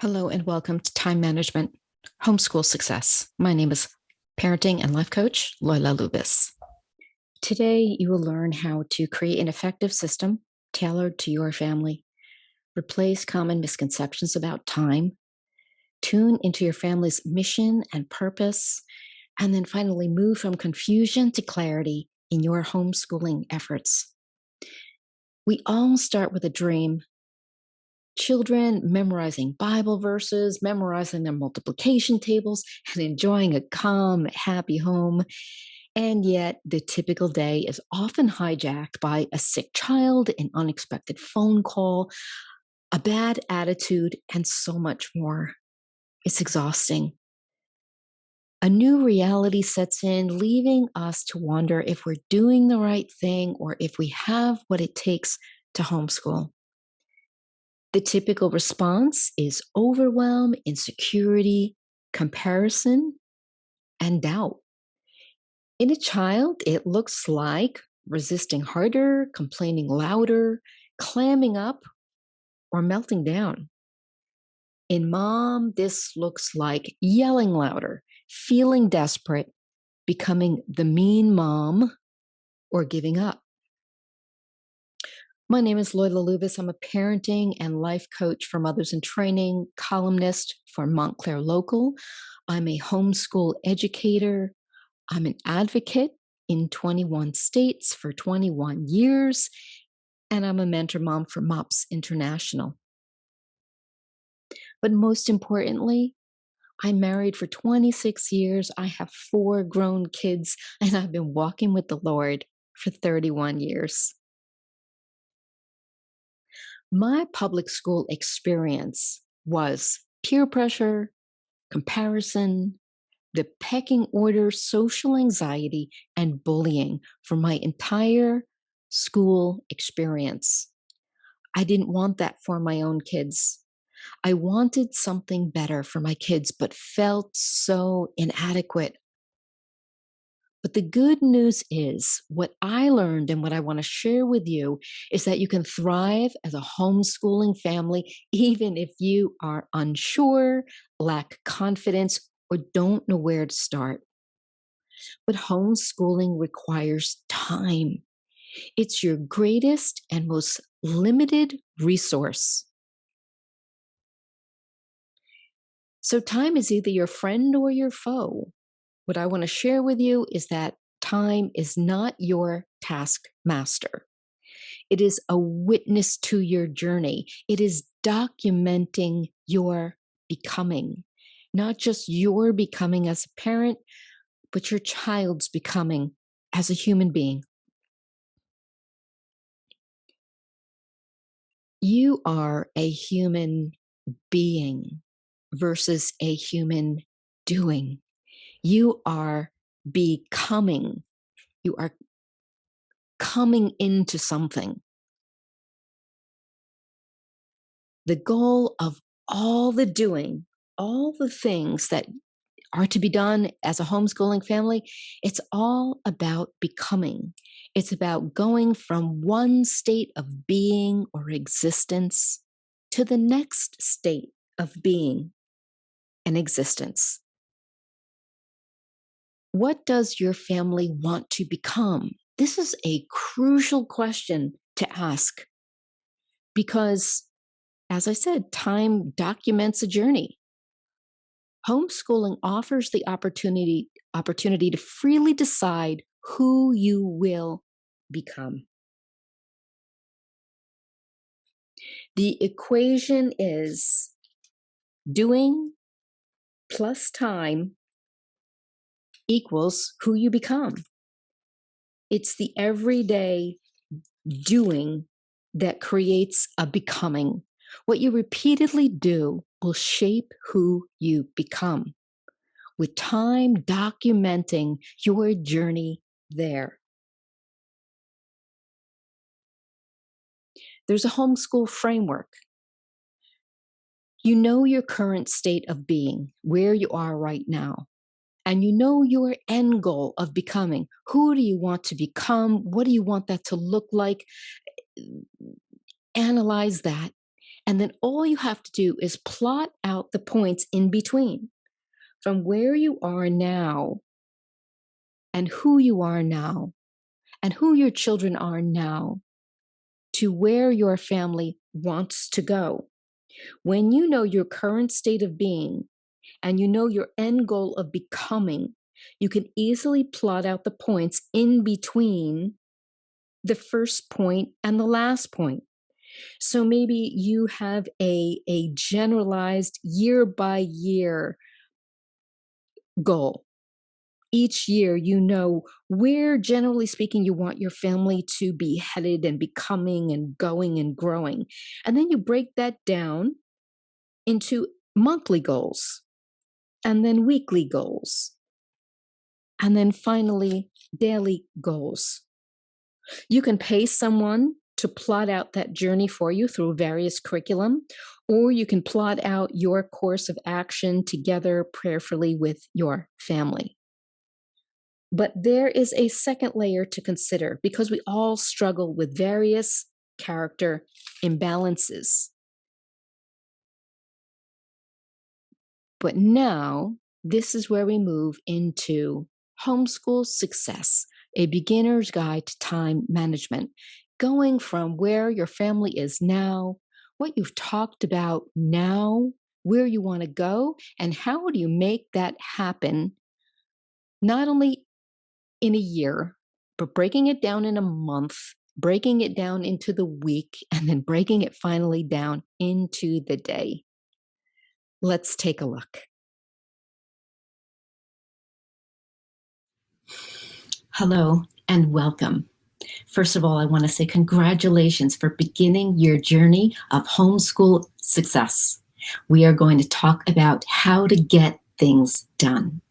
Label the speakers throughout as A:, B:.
A: Hello and welcome to Time Management Homeschool Success. My name is parenting and life coach Loyla Louvis. Today, you will learn how to create an effective system tailored to your family, replace common misconceptions about time, tune into your family's mission and purpose, and then finally move from confusion to clarity in your homeschooling efforts. We all start with a dream. Children memorizing Bible verses, memorizing their multiplication tables, and enjoying a calm, happy home. And yet, the typical day is often hijacked by a sick child, an unexpected phone call, a bad attitude, and so much more. It's exhausting. A new reality sets in, leaving us to wonder if we're doing the right thing or if we have what it takes to homeschool. The typical response is overwhelm, insecurity, comparison, and doubt. In a child, it looks like resisting harder, complaining louder, clamming up, or melting down. In mom, this looks like yelling louder, feeling desperate, becoming the mean mom, or giving up. My name is Loyla Louvis. I'm a parenting and life coach for mothers in training, columnist for Montclair Local. I'm a homeschool educator. I'm an advocate in 21 states for 21 years, and I'm a mentor mom for MOPS International. But most importantly, I'm married for 26 years. I have 4 grown kids, and I've been walking with the Lord for 31 years. My public school experience was peer pressure, comparison, the pecking order, social anxiety, and bullying for my entire school experience. I didn't want that for my own kids. I wanted something better for my kids, but felt so inadequate. But the good news is what I learned and what I want to share with you is that you can thrive as a homeschooling family, even if you are unsure, lack confidence, or don't know where to start. But homeschooling requires time. It's your greatest and most limited resource. So time is either your friend or your foe. What I want to share with you is that time is not your taskmaster. It is a witness to your journey. It is documenting your becoming, not just your becoming as a parent, but your child's becoming as a human being. You are a human being versus a human doing. You are becoming. You are coming into something. The goal of all the doing, all the things that are to be done as a homeschooling family, it's all about becoming. It's about going from one state of being or existence to the next state of being and existence. What does your family want to become? This is a crucial question to ask because, as I said, time documents a journey. Homeschooling offers the opportunity to freely decide who you will become. The equation is doing plus time equals who you become. It's the everyday doing that creates a becoming. What you repeatedly do will shape who you become, with time documenting your journey there. There's a homeschool framework. You know your current state of being, where you are right now, and you know your end goal of becoming. Who do you want to become? What do you want that to look like? Analyze that And then all you have to do is plot out the points in between from where you are now and who you are now and who your children are now to where your family wants to go. When you know your current state of being and you know your end goal of becoming, you can easily plot out the points in between the first point and the last point. So maybe you have a generalized year by year goal. Each year, you know where, generally speaking, you want your family to be headed and becoming and going and growing. And then you break that down into monthly goals, and then weekly goals, and then finally daily goals. You can pay someone to plot out that journey for you through various curriculum, or you can plot out your course of action together prayerfully with your family. But there is a second layer to consider because we all struggle with various character imbalances. But now, this is where we move into homeschool success, a beginner's guide to time management, going from where your family is now, what you've talked about now, where you want to go, and how do you make that happen, not only in a year, but breaking it down in a month, breaking it down into the week, and then breaking it finally down into the day. Let's take a look. Hello and welcome. First of all, I want to say congratulations for beginning your journey of homeschool success. We are going to talk about how to get things done.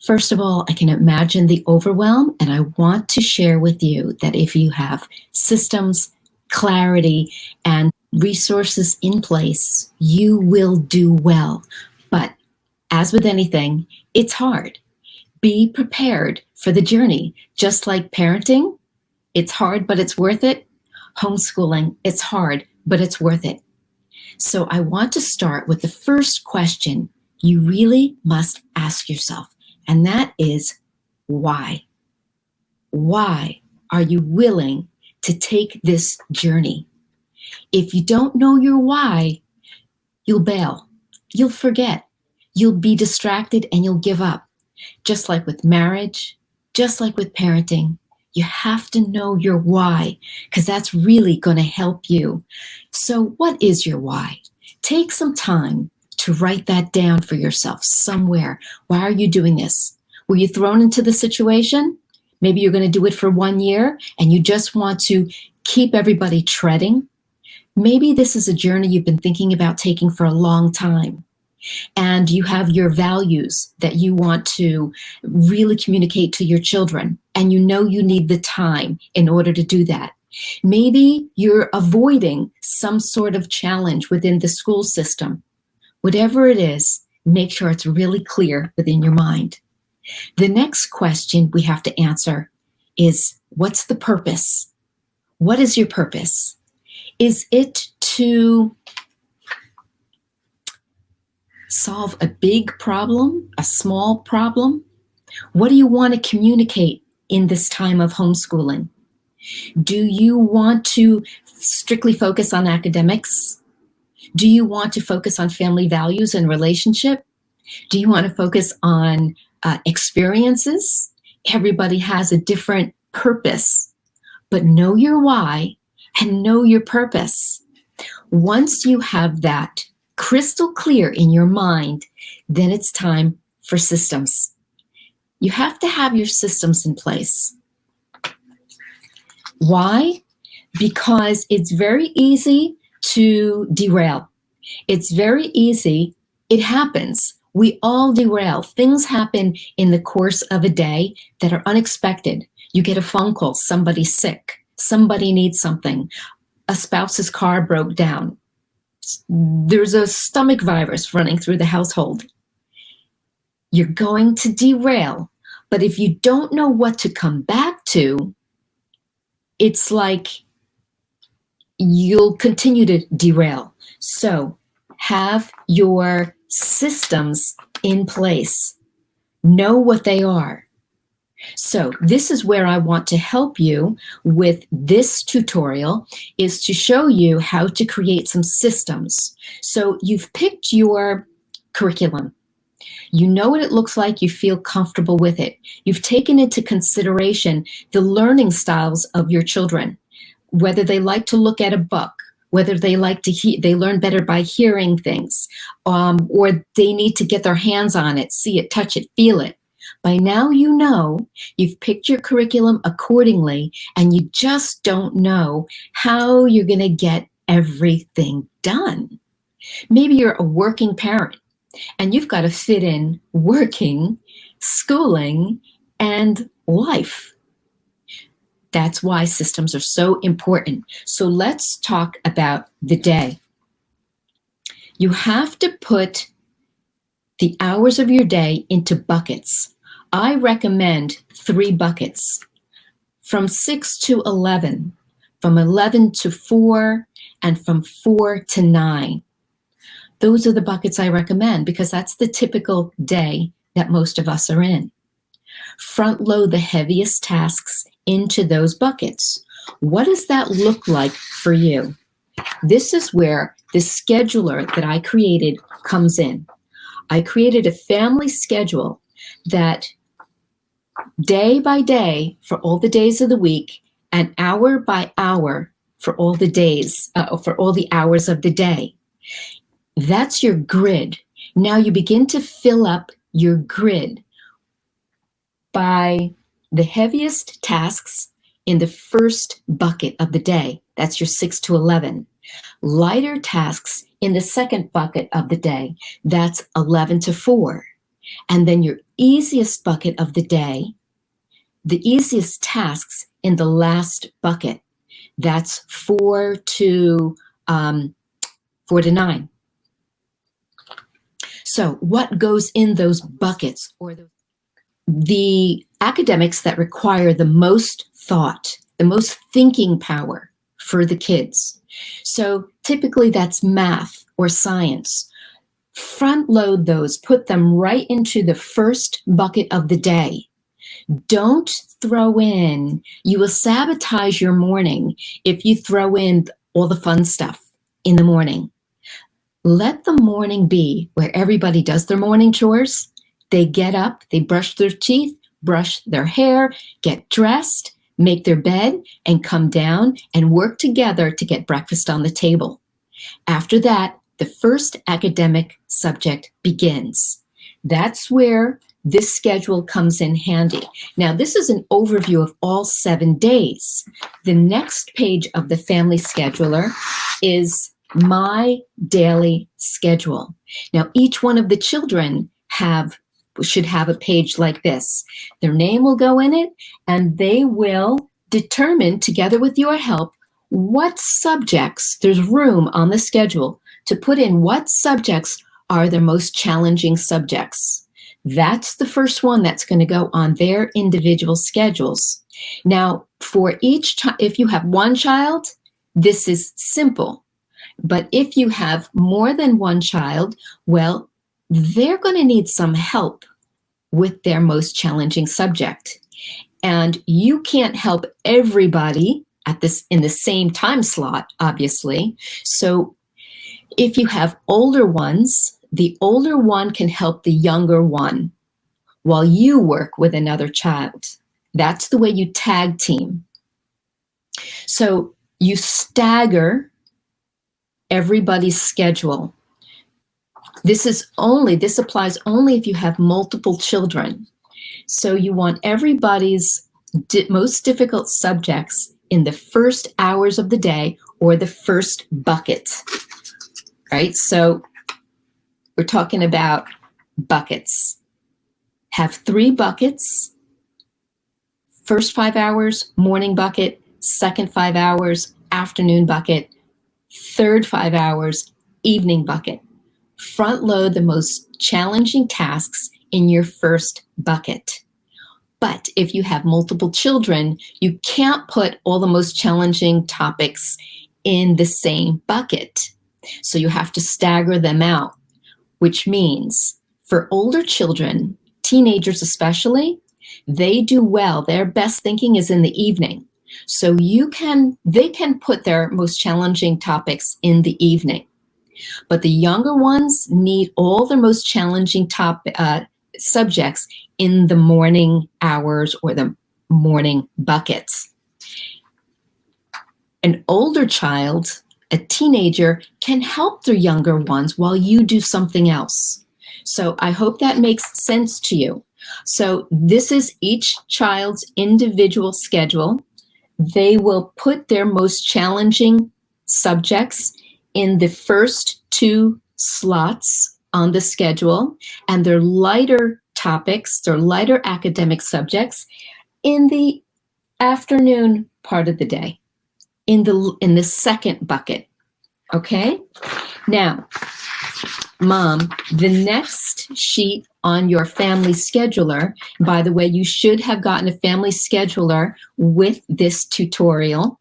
A: First of all, I can imagine the overwhelm, and I want to share with you that if you have systems, clarity, and resources in place, you will do well. But as with anything, it's hard. Be prepared for the journey. Just like parenting, it's hard, but it's worth it. Homeschooling, it's hard, but it's worth it. So I want to start with the first question you really must ask yourself, and that is why? Why are you willing to take this journey? If you don't know your why, you'll bail, you'll forget, you'll be distracted, and you'll give up. Just like with marriage, just like with parenting, you have to know your why, because that's really going to help you. So what is your why? Take some time to write that down for yourself somewhere. Why are you doing this? Were you thrown into the situation? Maybe you're going to do it for 1 year and you just want to keep everybody treading. Maybe this is a journey you've been thinking about taking for a long time. And you have your values that you want to really communicate to your children, and you know you need the time in order to do that. Maybe you're avoiding some sort of challenge within the school system. Whatever it is, make sure it's really clear within your mind. The next question we have to answer is, what's the purpose? What is your purpose? Is it to solve a big problem, a small problem? What do you want to communicate in this time of homeschooling? Do you want to strictly focus on academics? Do you want to focus on family values and relationship? Do you want to focus on experiences? Everybody has a different purpose, but know your why and know your purpose. Once you have that crystal clear in your mind, then it's time for systems. You have to have your systems in place. Why? Because it's very easy to derail. It's very easy. It happens. We all derail. Things happen in the course of a day that are unexpected. You get a phone call, somebody's sick, somebody needs something, a spouse's car broke down, there's a stomach virus running through the household. You're going to derail. But if you don't know what to come back to, it's like you'll continue to derail. So have your systems in place. Know what they are. So this is where I want to help you with this tutorial, is to show you how to create some systems. So you've picked your curriculum. You know what it looks like. You feel comfortable with it. You've taken into consideration the learning styles of your children, whether they like to look at a book, whether they like to they learn better by hearing things, or they need to get their hands on it, see it, touch it, feel it. By now, you know you've picked your curriculum accordingly, and you just don't know how you're going to get everything done. Maybe you're a working parent and you've got to fit in working, schooling, and life. That's why systems are so important. So let's talk about the day. You have to put the hours of your day into buckets. I recommend 3 buckets, from 6 to 11, from 11 to 4, and from 4 to 9. Those are the buckets I recommend because that's the typical day that most of us are in. Front load the heaviest tasks into those buckets. What does that look like for you? This is where the scheduler that I created comes in. I created a family schedule that day by day for all the days of the week and hour by hour for all the days, for all the hours of the day. That's your grid. Now you begin to fill up your grid by the heaviest tasks in the first bucket of the day. That's your 6 to 11. Lighter tasks in the second bucket of the day. That's 11 to 4. And then your easiest bucket of the day, the easiest tasks in the last bucket. That's 4 to 9. So what goes in those buckets, or the academics that require the most thought, the most thinking power for the kids? So typically that's math or science. Front load those, put them right into the first bucket of the day. Don't throw in, you will sabotage your morning if you throw in all the fun stuff in the morning. Let the morning be where everybody does their morning chores. They get up, they brush their teeth, brush their hair, get dressed, make their bed, and come down and work together to get breakfast on the table. After that, the first academic subject begins. That's where this schedule comes in handy. Now, this is an overview of all 7 days. The next page of the family scheduler is my daily schedule. Now, each one of the children should have a page like this. Their name will go in it, and they will determine, together with your help, what subjects there's room on the schedule to put in. What subjects are their most challenging subjects? That's the first one that's going to go on their individual schedules. Now, for each if you have one child, this is simple. But if you have more than one child, well, they're going to need some help with their most challenging subject. And you can't help everybody in the same time slot, obviously. So if you have older ones, the older one can help the younger one while you work with another child. That's the way you tag team. So you stagger everybody's schedule. This applies only if you have multiple children. So you want everybody's most difficult subjects in the first hours of the day or the first bucket, right? So we're talking about buckets. Have 3 buckets. First 5 hours, morning bucket. Second 5 hours, afternoon bucket. Third 5 hours, evening bucket. Front load the most challenging tasks in your first bucket. But if you have multiple children, you can't put all the most challenging topics
B: in the same bucket. So you have to stagger them out, which means for older children, teenagers especially, they do well. Their best thinking is in the evening. So they can put their most challenging topics in the evening. But the younger ones need all their most challenging subjects in the morning hours or the morning buckets. An older child, a teenager, can help their younger ones while you do something else. So I hope that makes sense to you. So this is each child's individual schedule. They will put their most challenging subjects in the first 2 slots on the schedule, and their lighter topics, their lighter academic subjects, in the afternoon part of the day, in the second bucket. Okay? Now, Mom, the next sheet on your family scheduler, by the way, you should have gotten a family scheduler with this tutorial,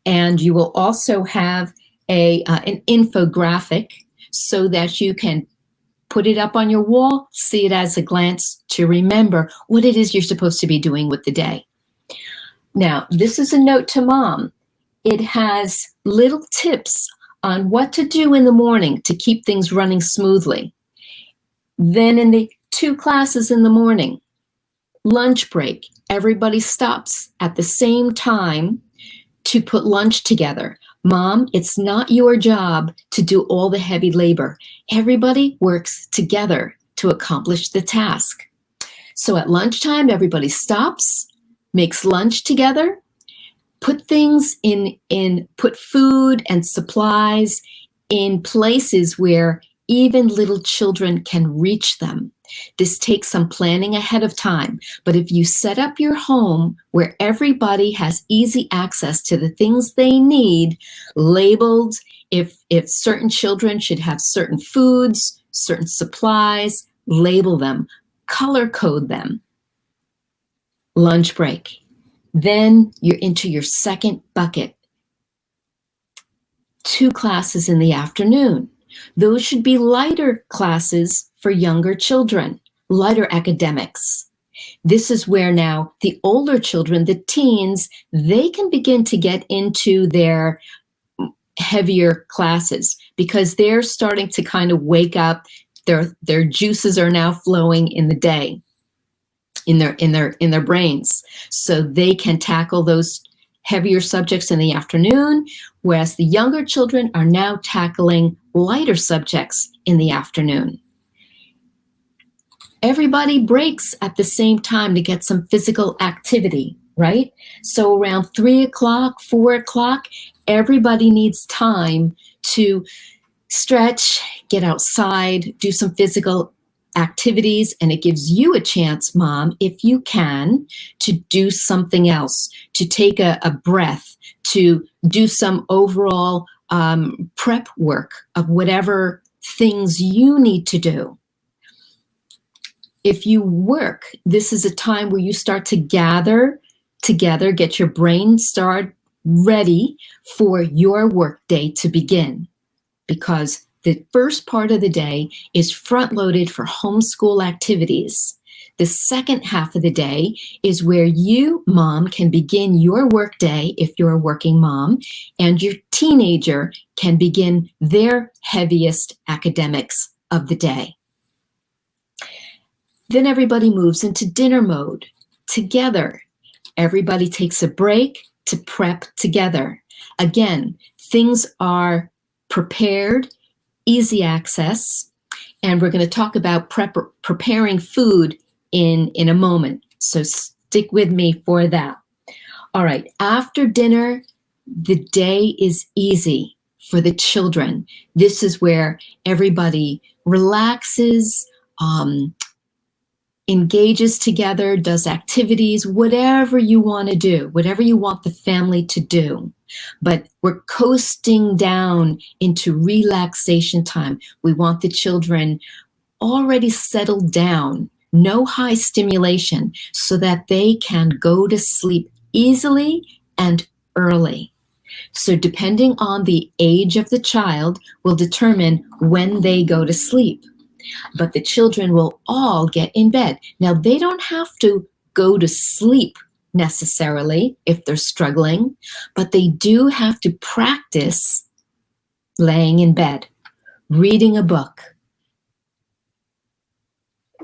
B: and you will also have an infographic so that you can put it up on your wall, see it as a glance to remember what it is you're supposed to be doing with the day. Now, this is a note to Mom. It has little tips on what to do in the morning to keep things running smoothly. Then in the 2 classes in the morning, lunch break, everybody stops at the same time to put lunch together. Mom, it's not your job to do all the heavy labor. Everybody works together to accomplish the task. So at lunchtime, everybody stops, makes lunch together, put things put food and supplies in places where even little children can reach them. This takes some planning ahead of time, but if you set up your home where everybody has easy access to the things they need, labeled, if certain children should have certain foods, certain supplies, label them, color code them. Lunch break. Then you're into your second bucket. 2 classes in the afternoon. Those should be lighter classes for younger children, lighter academics. This is where now the older children, the teens, they can begin to get into their heavier classes because they're starting to kind of wake up. Their juices are now flowing in the day, in their brains, so they can tackle those heavier subjects in the afternoon, whereas the younger children are now tackling lighter subjects in the afternoon. Everybody breaks at the same time to get some physical activity, right? So around 3 o'clock, 4 o'clock, everybody needs time to stretch, get outside, do some physical activities, and it gives you a chance, Mom, if you can, to do something else, to take a breath, to do some overall prep work of whatever things you need to do. If you work, this is a time where you start to gather together, get your brain started ready for your work day to begin, because the first part of the day is front-loaded for homeschool activities. The second half of the day is where you, Mom, can begin your work day if you're a working mom, and your teenager can begin their heaviest academics of the day. Then everybody moves into dinner mode together. Everybody takes a break to prep together. Again, things are prepared, easy access, and we're going to talk about preparing food in a moment. So stick with me for that. All right, after dinner, the day is easy for the children. This is where everybody relaxes, engages together, does activities, whatever you want to do, whatever you want the family to do. But we're coasting down into relaxation time. We want the children already settled down, no high stimulation, so that they can go to sleep easily and early. So depending on the age of the child will determine when they go to sleep. But the children will all get in bed. Now, they don't have to go to sleep necessarily if they're struggling, but they do have to practice laying in bed, reading a book,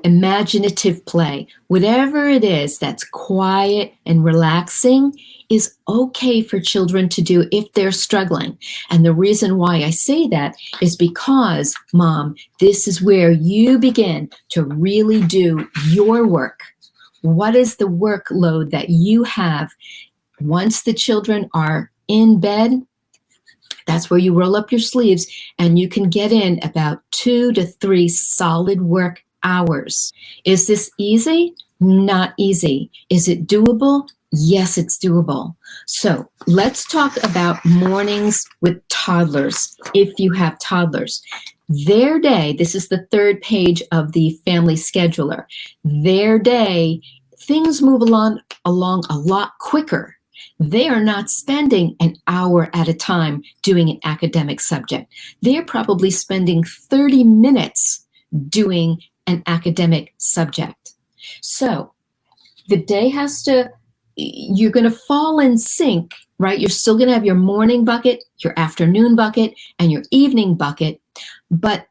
B: imaginative play, whatever it is that's quiet and relaxing is okay for children to do if they're struggling. And the reason why I say that is because, Mom, this is where you begin to really do your work. What is the workload that you have once the children are in bed? That's where you roll up your sleeves and you can get in about 2 to 3 solid work hours. Is this easy? Not easy. Is it doable? Yes, it's doable. So let's talk about mornings with toddlers. If you have toddlers, their day, this is the 3rd page of the family scheduler, their day, things move along a lot quicker. They are not spending an hour at a time doing an academic subject. They're probably spending 30 minutes doing an academic subject. So the day you're going to fall in sync, right? You're still going to have your morning bucket, your afternoon bucket, and your evening bucket, but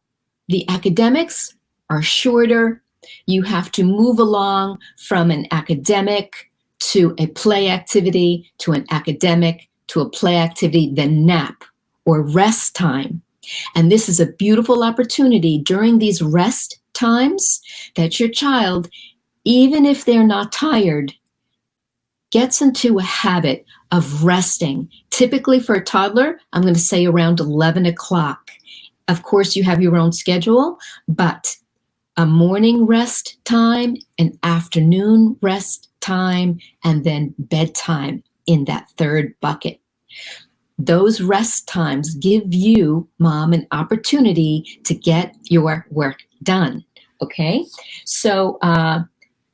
B: the academics are shorter. You have to move along from an academic to a play activity, to an academic, to a play activity, then nap or rest time. And this is a beautiful opportunity during these rest times that your child, even if they're not tired, gets into a habit of resting. Typically for a toddler, I'm going to say around 11 o'clock. Of course, you have your own schedule, but a morning rest time, an afternoon rest time, and then bedtime in that 3rd bucket. Those rest times give you, Mom, an opportunity to get your work done, okay? So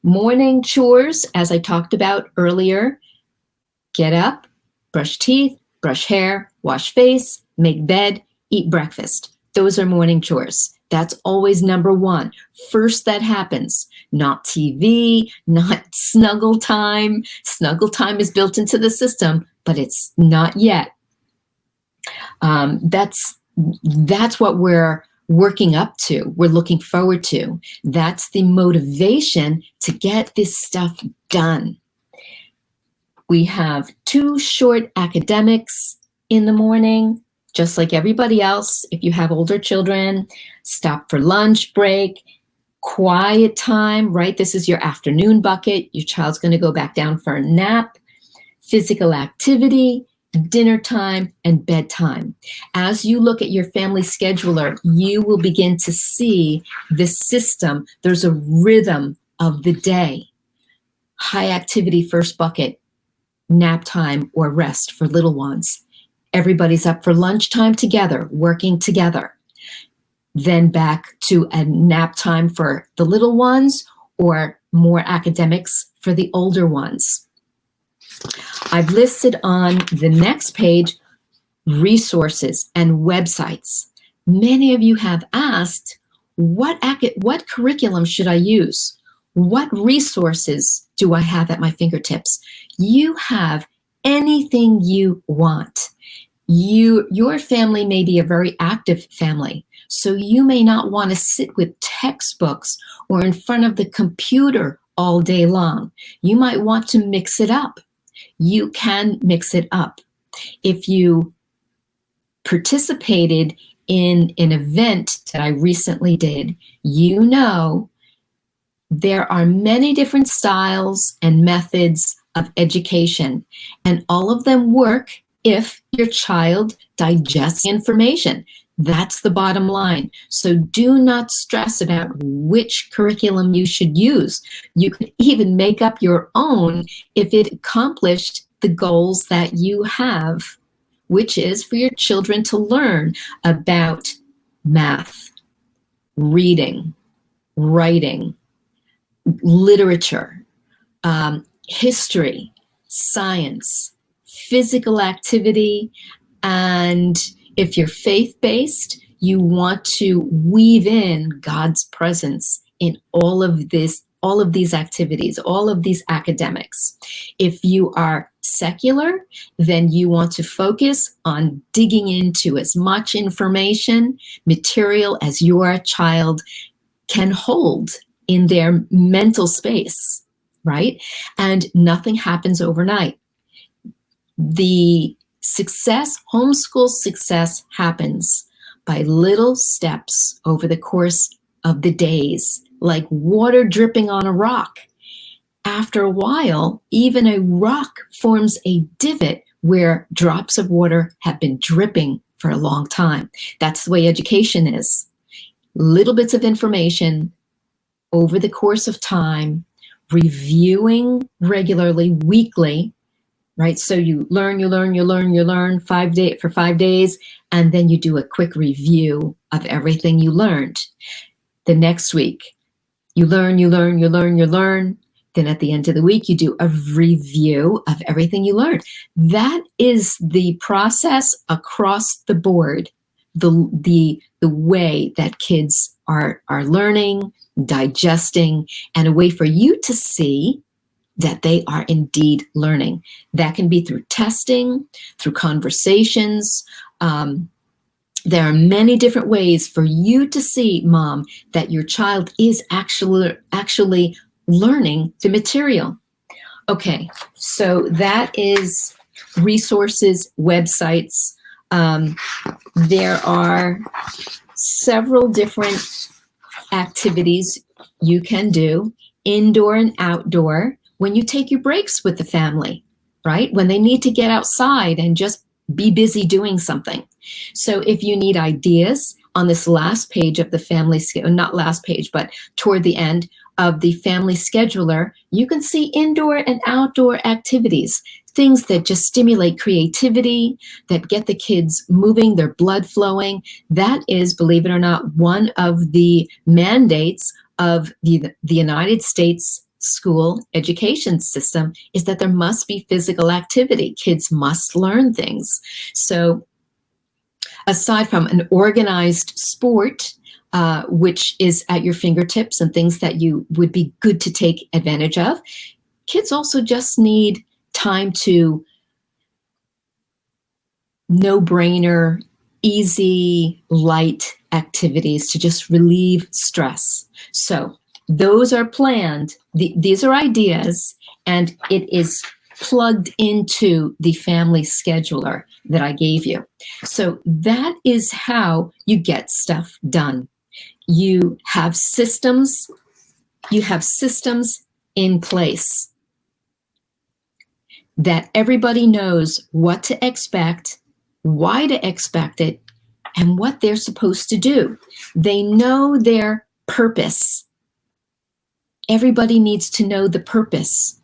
B: morning chores, as I talked about earlier, get up, brush teeth, brush hair, wash face, make bed, eat breakfast. Those are morning chores. That's always number 1. First that happens, not TV, not snuggle time. Snuggle time is built into the system, but it's not yet. That's what we're working up to. We're looking forward to. That's the motivation to get this stuff done. We have 2 short academics in the morning, just like everybody else. If you have older children, stop for lunch break, quiet time, right? This is your afternoon bucket. Your child's going to go back down for a nap, physical activity, dinner time, and bedtime. As you look at your family scheduler, you will begin to see the system. There's a rhythm of the day. High activity first bucket, nap time or rest for little ones. Everybody's up for lunchtime together, working together. Then back to a nap time for the little ones or more academics for the older ones. I've listed on the next page resources and websites. Many of you have asked, what curriculum should I use? What resources do I have at my fingertips? You have anything you want. Your family may be a very active family, so you may not want to sit with textbooks or in front of the computer all day long. You might want to mix it up. You can mix it up. If you participated in an event that I recently did, you know there are many different styles and methods of education, and all of them work if your child digests information. That's the bottom line. So do not stress about which curriculum you should use. You could even make up your own if it accomplished the goals that you have, which is for your children to learn about math, reading, writing, literature, history, science, physical activity. And if you're faith-based, you want to weave in God's presence in all of these activities, all of these academics. If you are secular, then you want to focus on digging into as much information, material as your child can hold in their mental space, right? And nothing happens overnight. The homeschool success happens by little steps over the course of the days, like water dripping on a rock. After a while, even a rock forms a divot where drops of water have been dripping for a long time. That's the way education is. Little bits of information over the course of time, reviewing regularly, weekly, right? So you learn for 5 days, and then you do a quick review of everything you learned. The next week, you learn. Then at the end of the week, you do a review of everything you learned. That is the process across the board, the way that kids are learning, digesting, and a way for you to see that they are indeed learning. That can be through testing, through conversations. There are many different ways for you to see, Mom, that your child is actually learning the material. Okay, so that is resources, websites. There are several different activities you can do, indoor and outdoor, when you take your breaks with the family, right? When they need to get outside and just be busy doing something. So if you need ideas, on this last page of the family, not last page, but toward the end of the family scheduler, you can see indoor and outdoor activities, things that just stimulate creativity, that get the kids moving, their blood flowing. That is, believe it or not, one of the mandates of the United States school education system, is that there must be physical activity. Kids must learn things. So aside from an organized sport, which is at your fingertips and things that you would be good to take advantage of, kids also just need time to no-brainer, easy, light activities to just relieve stress. So those are planned. These are ideas, and it is plugged into the family scheduler that I gave you. So that is how you get stuff done. You have systems in place that everybody knows what to expect, why to expect it, and what they're supposed to do. They know their purpose. Everybody needs to know the purpose.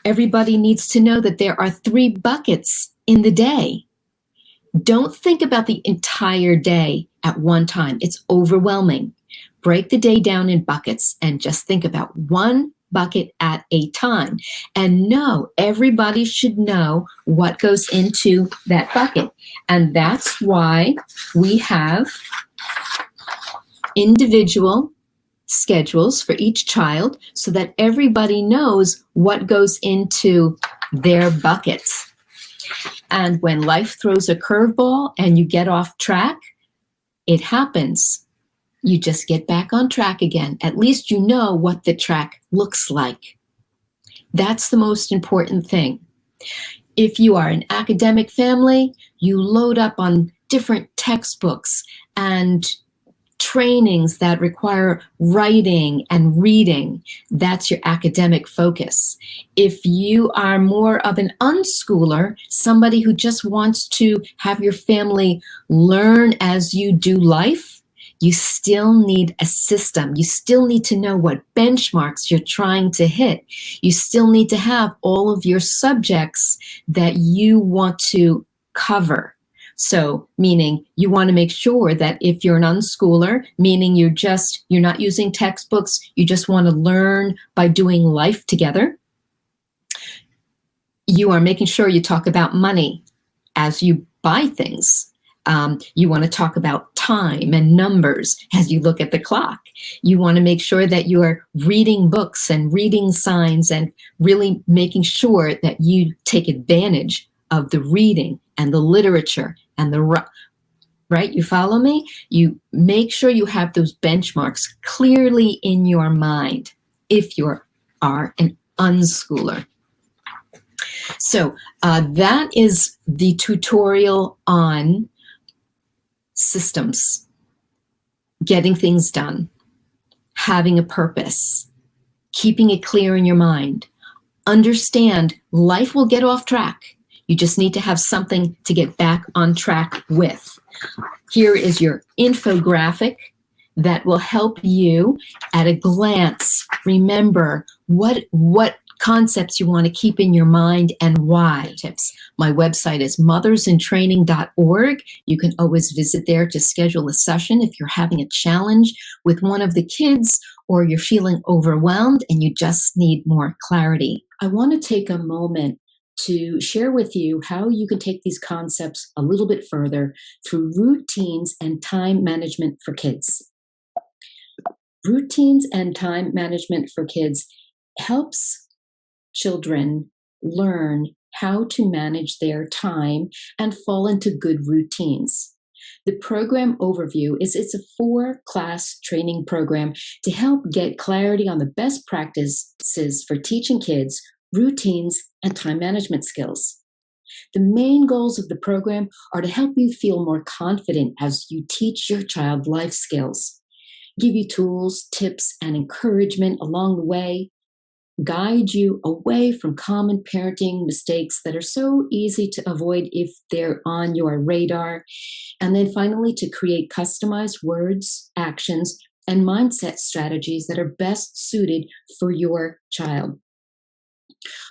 B: Everybody needs to know that there are 3 buckets in the day. Don't think about the entire day at one time. It's overwhelming. Break the day down in buckets and just think about one bucket at a time. And no, everybody should know what goes into that bucket. And that's why we have individual schedules for each child so that everybody knows what goes into their buckets. And when life throws a curveball and you get off track, it happens. You just get back on track again. At least you know what the track looks like. That's the most important thing. If you are an academic family, you load up on different textbooks and trainings that require writing and reading. That's your academic focus. If you are more of an unschooler, somebody who just wants to have your family learn as you do life, you still need a system. You still need to know what benchmarks you're trying to hit. You still need to have all of your subjects that you want to cover. So, meaning you want to make sure that if you're an unschooler, meaning you're not using textbooks, you just want to learn by doing life together, You are making sure you talk about money as you buy things. You want to talk about time and numbers as you look at the clock. You want to make sure that you are reading books and reading signs and really making sure that you take advantage of the reading and the literature and the right? You follow me? You make sure you have those benchmarks clearly in your mind if you are an unschooler. So that is the tutorial on systems, getting things done, having a purpose, keeping it clear in your mind. Understand life will get off track. You just need to have something to get back on track with. Here is your infographic that will help you at a glance remember what concepts you want to keep in your mind and why. Tips. My website is mothersintraining.org. You can always visit there to schedule a session if you're having a challenge with one of the kids or you're feeling overwhelmed and you just need more clarity. I want to take a moment to share with you how you can take these concepts a little bit further through routines and time management for kids. Routines and time management for kids helps children learn how to manage their time and fall into good routines. The program overview is it's a 4-class training program to help get clarity on the best practices for teaching kids routines and time management skills. The main goals of the program are to help you feel more confident as you teach your child life skills, give you tools, tips, and encouragement along the way, guide you away from common parenting mistakes that are so easy to avoid if they're on your radar, and then finally to create customized words, actions, and mindset strategies that are best suited for your child.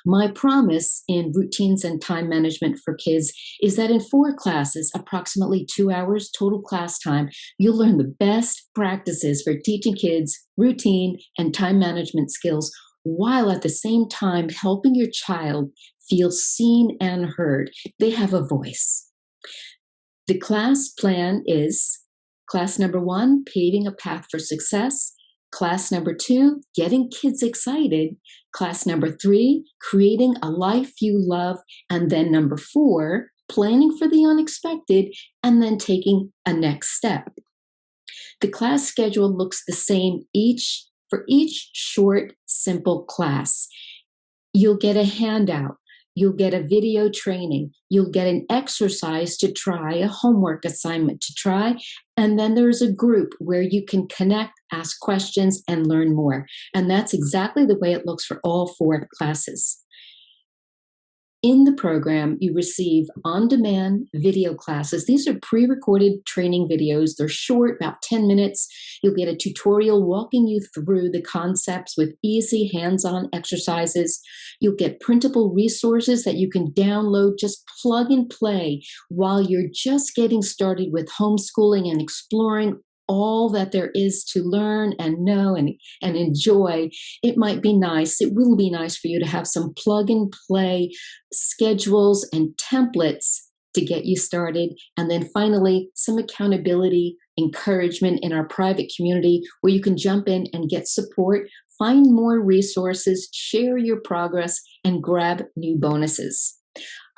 B: My promise in routines and time management for kids is that in 4 classes, approximately 2 hours total class time, you'll learn the best practices for teaching kids routine and time management skills while at the same time helping your child feel seen and heard. They have a voice. The class plan is class number 1, paving a path for success. Class number 2, getting kids excited. Class number 3, creating a life you love. And then number 4, planning for the unexpected and then taking a next step. The class schedule looks the same for each short, simple class. You'll get a handout. You'll get a video training. You'll get an exercise to try, a homework assignment to try. And then there's a group where you can connect, ask questions, and learn more. And that's exactly the way it looks for all 4 classes. In the program, you receive on-demand video classes. These are pre-recorded training videos. They're short, about 10 minutes. You'll get a tutorial walking you through the concepts with easy hands-on exercises. You'll get printable resources that you can download, just plug and play while you're just getting started with homeschooling and exploring all that there is to learn and know and enjoy. It might be nice, it will be nice for you to have some plug and play schedules and templates to get you started. And then finally, some accountability, encouragement in our private community where you can jump in and get support, find more resources, share your progress, and grab new bonuses.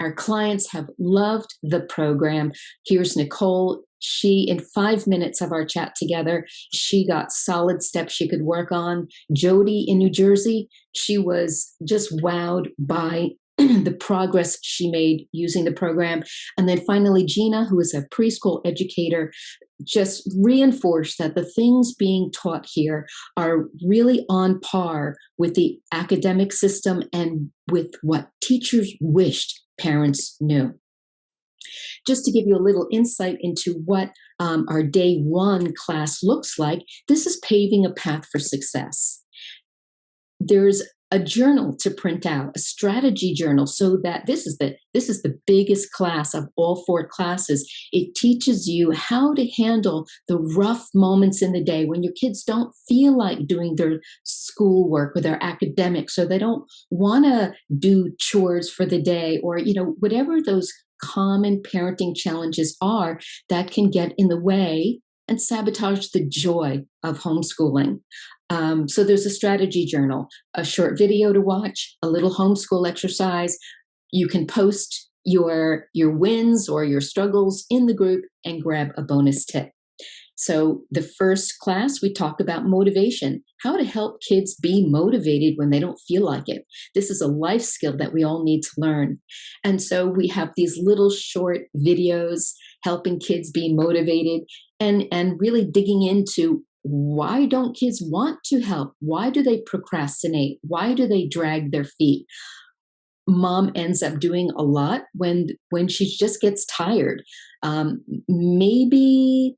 B: Our clients have loved the program. Here's Nicole. In 5 minutes of our chat together, she got solid steps she could work on. Jody in New Jersey, she was just wowed by the progress she made using the program. And then finally, Gina, who is a preschool educator, just reinforced that the things being taught here are really on par with the academic system and with what teachers wished parents knew. Just to give you a little insight into what our day 1 class looks like, this is paving a path for success. There's a journal to print out, a strategy journal, so that this is the biggest class of all 4 classes. It teaches you how to handle the rough moments in the day when your kids don't feel like doing their schoolwork or their academics, or they don't want to do chores for the day, or whatever those common parenting challenges are that can get in the way and sabotage the joy of homeschooling. So there's a strategy journal, a short video to watch, a little homeschool exercise. You can post your wins or your struggles in the group and grab a bonus tip. So the first class, we talk about motivation, how to help kids be motivated when they don't feel like it. This is a life skill that we all need to learn. And so we have these little short videos helping kids be motivated and really digging into, why don't kids want to help? Why do they procrastinate? Why do they drag their feet? Mom ends up doing a lot when she just gets tired. Maybe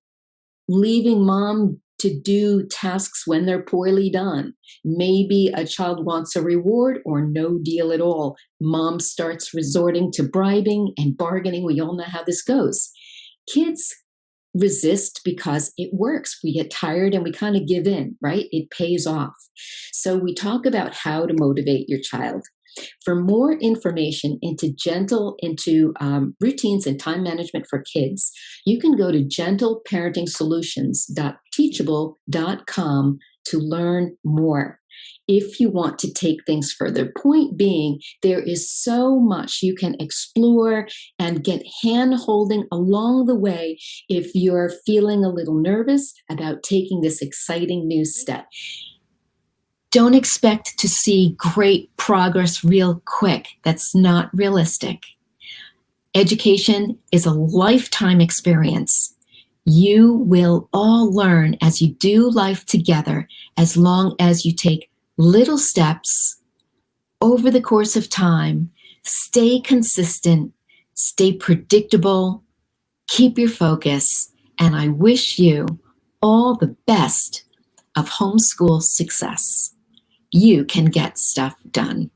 B: leaving mom to do tasks when they're poorly done. Maybe a child wants a reward or no deal at all. Mom starts resorting to bribing and bargaining. We all know how this goes. Kids resist because it works. We get tired and we kind of give in, right? It pays off. So we talk about how to motivate your child. For more information into routines and time management for kids, you can go to gentleparingsolutions.teachable.com to learn more. If you want to take things further, point being, there is so much you can explore and get hand-holding along the way if you're feeling a little nervous about taking this exciting new step. Don't expect to see great progress real quick. That's not realistic. Education is a lifetime experience. You will all learn as you do life together, as long as you take little steps over the course of time, stay consistent, stay predictable, keep your focus, and I wish you all the best of homeschool success. You can get stuff done.